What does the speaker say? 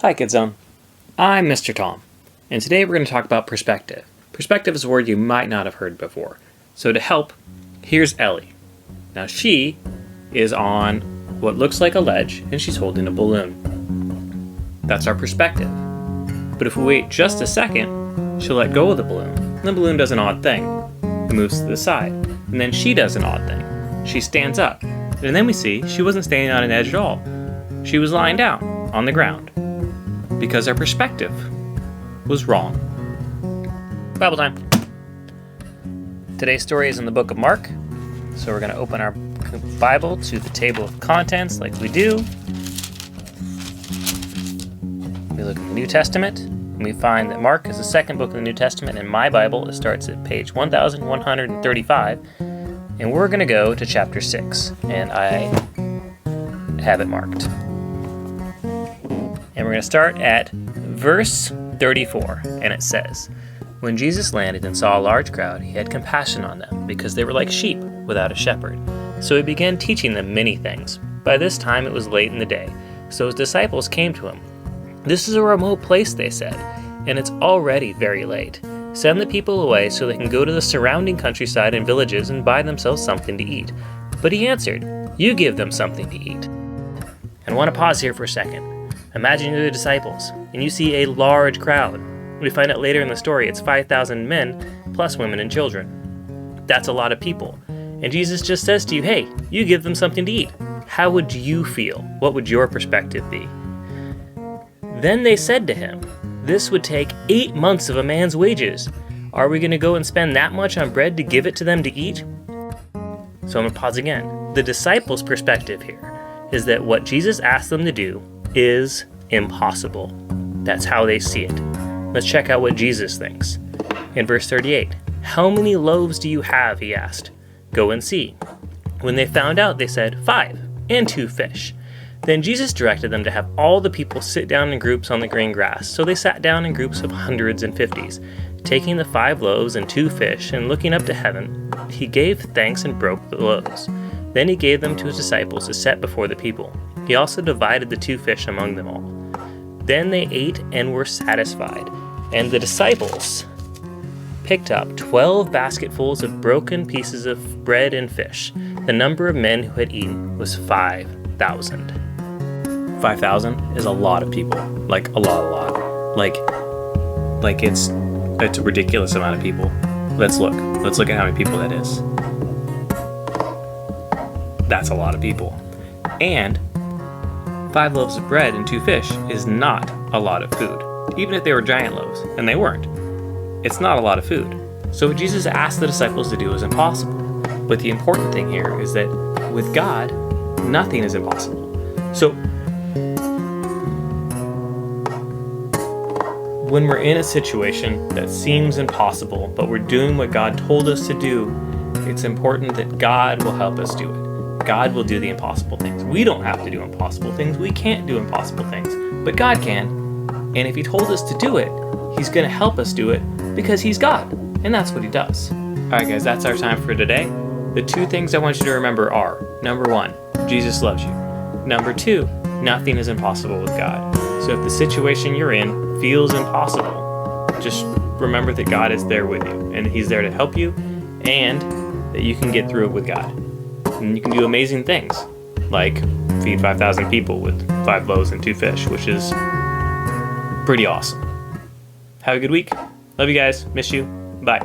Hi KidZone, I'm Mr. Tom, and today we're going to talk about perspective. Perspective is a word you might not have heard before. So to help, here's Ellie. Now she is on what looks like a ledge and she's holding a balloon. That's our perspective. But if we wait just a second, she'll let go of the balloon, and the balloon does an odd thing. It moves to the side, and then she does an odd thing. She stands up, and then we see she wasn't standing on an edge at all. She was lying down on the ground. Because our perspective was wrong. Bible time. Today's story is in the book of Mark. So we're going to open our Bible to the table of contents like we do. We look at the New Testament, and we find that Mark is the second book of the New Testament. In my Bible, it starts at page 1135. And we're going to go to chapter 6. And I have it marked. And we're going to start at verse 34, and it says, "When Jesus landed and saw a large crowd, he had compassion on them, because they were like sheep without a shepherd. So he began teaching them many things. By this time it was late in the day, so his disciples came to him. 'This is a remote place,' they said, 'and it's already very late. Send the people away so they can go to the surrounding countryside and villages and buy themselves something to eat.' But he answered, 'You give them something to eat.'" And I want to pause here for a second. Imagine you're the disciples, and you see a large crowd. We find out later in the story it's 5,000 men, plus women and children. That's a lot of people. And Jesus just says to you, hey, you give them something to eat. How would you feel? What would your perspective be? Then they said to him, "This would take 8 months of a man's wages. Are we going to go and spend that much on bread to give it to them to eat?" So I'm going to pause again. The disciples' perspective here is that what Jesus asked them to do is impossible. That's how they see it. Let's check out what Jesus thinks. In verse 38, "How many loaves do you have?" he asked. "Go and see." When they found out, they said, 5, and 2 fish. Then Jesus directed them to have all the people sit down in groups on the green grass. So they sat down in groups of hundreds and fifties. Taking the 5 loaves and 2 fish, and looking up to heaven, he gave thanks and broke the loaves. Then he gave them to his disciples to set before the people. He also divided the 2 fish among them all. Then they ate and were satisfied. And the disciples picked up 12 basketfuls of broken pieces of bread and fish. The number of men who had eaten was 5,000. 5,000 is a lot of people. Like a lot. Like it's a ridiculous amount of people. Let's look at how many people that is. That's a lot of people. And 5 loaves of bread and 2 fish is not a lot of food. Even if they were giant loaves, and they weren't. It's not a lot of food. So what Jesus asked the disciples to do is impossible. But the important thing here is that with God, nothing is impossible. So when we're in a situation that seems impossible, but we're doing what God told us to do, it's important that God will help us do it. God will do the impossible things. We don't have to do impossible things. We can't do impossible things, but God can. And if he told us to do it, he's going to help us do it because he's God, and that's what he does. All right, guys, that's our time for today. The 2 things I want you to remember are, number 1, Jesus loves you. Number 2, nothing is impossible with God. So if the situation you're in feels impossible, just remember that God is there with you, and he's there to help you, and that you can get through it with God. And you can do amazing things, like feed 5,000 people with 5 loaves and 2 fish, which is pretty awesome. Have a good week. Love you guys. Miss you. Bye.